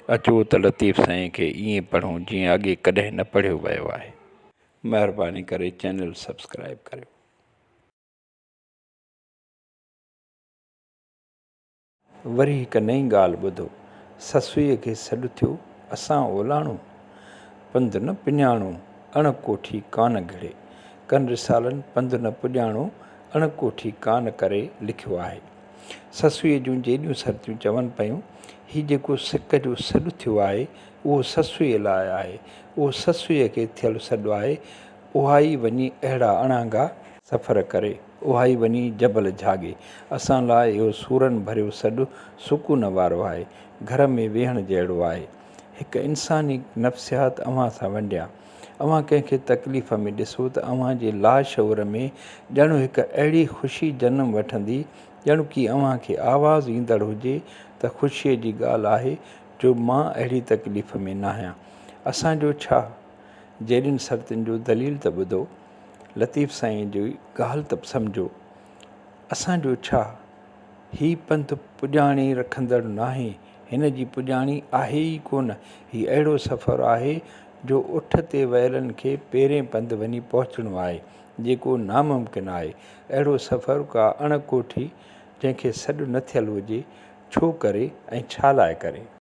अचो त लतीफ़ साईं खे ईअं पढ़ूं जीअं अॻे कॾहिं न पढ़ियो वियो आहे। महिरबानी करे चैनल सब्सक्राइब करियो। वरी हिकु नई ॻाल्हि ॿुधो। ससुईअ खे सॾु थियो असां ओलाणो, पंधु न पुॼाणो अण कोठी कान घिड़े। कन रिसालनि पंधु न पुॼाणो अण कोठी कान करे लिखियो आहे। ससुईअ जूं जेॾियूं सरतियूं चवनि पियूं, हीउ जेको सिक जो सॾु थियो आहे उहो ससुईअ लाइ आहे, उहो ससुईअ खे थियलु सॾु आहे। उहा ई वञी अहिड़ा अणांगा सफ़र करे, उहा ई वञी जबल झागे। असां लाइ इहो सूरनि भरियो सॾु सुकून वारो आहे, घर में वेहण जहिड़ो आहे। हिकु इंसानी नफ़्सियात अव्हां सां वंडिया। अव्हां कंहिंखे तकलीफ़ में ॾिसो त अव्हां जे लाशऊर में ॼणु हिकु अहिड़ी ख़ुशी जनम वठंदी, ॼणु की अव्हां खे आवाज़ु ईंदड़ हुजे त ख़ुशीअ जी ॻाल्हि आहे जो मां अहिड़ी तकलीफ़ में न आहियां। असांजो छा? जहिड़ियुनि शर्तुनि जो दलील त ॿुधो, लतीफ़ साईं जी ॻाल्हि त सम्झो। असांजो छा? ही पंधु पुॼाणे रखंदड़ नाहे, हिन जी पुॼाणी आहे ई कोन। ही अहिड़ो सफ़र आहे जो उठ ते वयलनि खे पहिरें पंधु वञी पहुचणो आहे, जेको नामुमकिन आहे। अहिड़ो सफ़र का अण कोठी जंहिंखे सॾु न थियलु हुजे, छो करे ऐं छा लाइ करे?